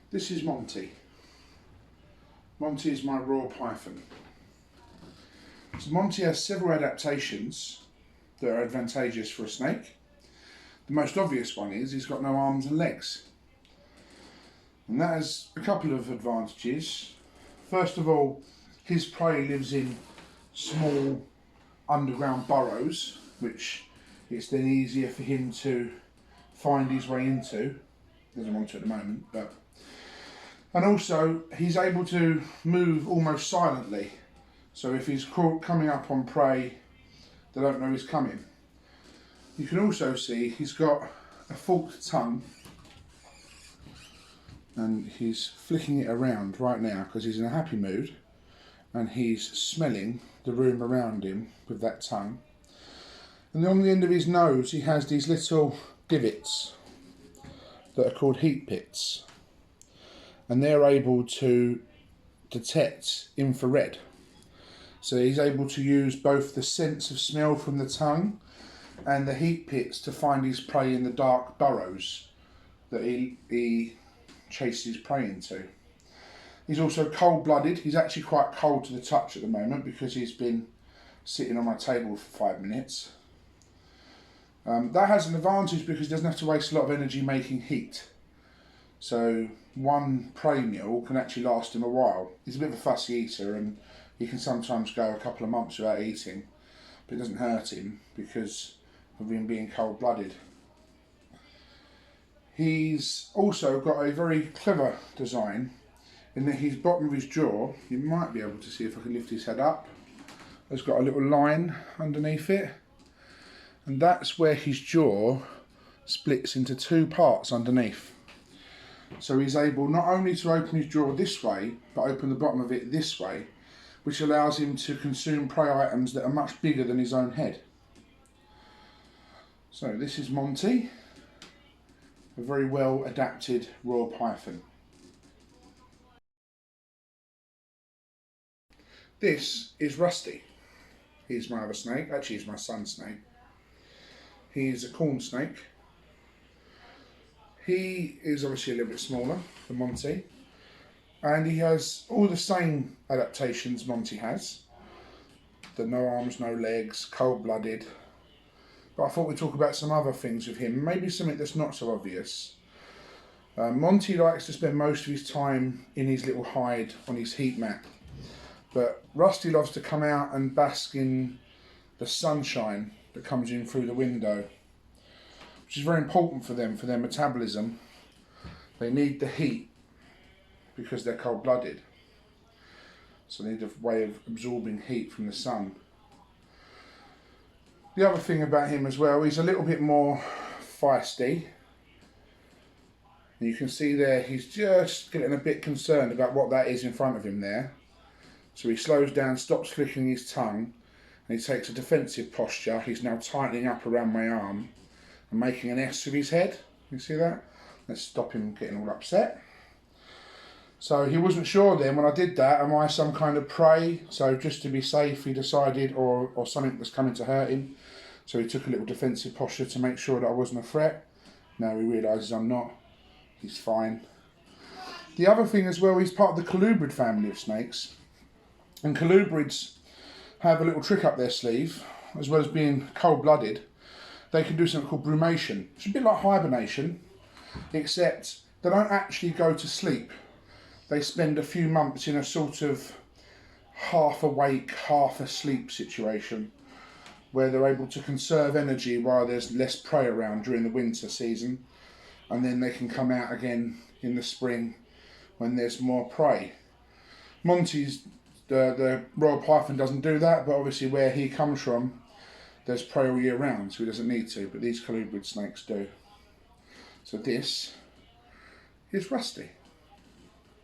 This is Monty. Monty is my raw python. So Monty has several adaptations that are advantageous for a snake. The most obvious one is he's got no arms and legs. And that has a couple of advantages. First of all, his prey lives in small underground burrows, which it's then easier for him to find his way into. Doesn't want to at the moment, but... And also, he's able to move almost silently. So if he's coming up on prey, they don't know he's coming. You can also see he's got a forked tongue, and he's flicking it around right now because he's in a happy mood, and he's smelling the room around him with that tongue. And on the end of his nose he has these little divots that are called heat pits, and they're able to detect infrared. So he's able to use both the sense of smell from the tongue and the heat pits to find his prey in the dark burrows that he chases prey into. He's also cold-blooded. He's actually quite cold to the touch at the moment because he's been sitting on my table for 5 minutes. That has an advantage because he doesn't have to waste a lot of energy making heat. So one prey meal can actually last him a while. He's a bit of a fussy eater, and he can sometimes go a couple of months without eating, but it doesn't hurt him because of him being cold-blooded. He's also got a very clever design in that his bottom of his jaw, you might be able to see if I can lift his head up, has got a little line underneath it, and that's where his jaw splits into 2 parts underneath. So he's able not only to open his jaw this way, but open the bottom of it this way, which allows him to consume prey items that are much bigger than his own head. So this is Monty, a very well adapted raw python. This is Rusty. He's my other snake, actually he's my son's snake. He's a corn snake. He is obviously a little bit smaller than Monty, and he has all the same adaptations Monty has. The no arms, no legs, cold-blooded. But I thought we'd talk about some other things with him, maybe something that's not so obvious. Monty likes to spend most of his time in his little hide on his heat mat, but Rusty loves to come out and bask in the sunshine that comes in through the window, which is very important for them, for their metabolism. They need the heat because they're cold-blooded, so they need a way of absorbing heat from the sun. The other thing about him as well, he's a little bit more feisty. You can see there he's just getting a bit concerned about what that is in front of him there. So he slows down, stops flicking his tongue, and he takes a defensive posture. He's now tightening up around my arm and making an S with his head. You see that? Let's stop him getting all upset. So he wasn't sure then when I did that, am I some kind of prey? So just to be safe, he decided, or something was coming to hurt him. So he took a little defensive posture to make sure that I wasn't a threat. Now he realises I'm not. He's fine. The other thing as well, he's part of the colubrid family of snakes. And colubrids have a little trick up their sleeve, as well as being cold-blooded. They can do something called brumation. It's a bit like hibernation, except they don't actually go to sleep. They spend a few months in a sort of half awake, half asleep situation where they're able to conserve energy while there's less prey around during the winter season, and then they can come out again in the spring when there's more prey. Monty's, the royal python, doesn't do that, but obviously where he comes from there's prey all year round, so he doesn't need to, but these colubrid snakes do. So this is Rusty.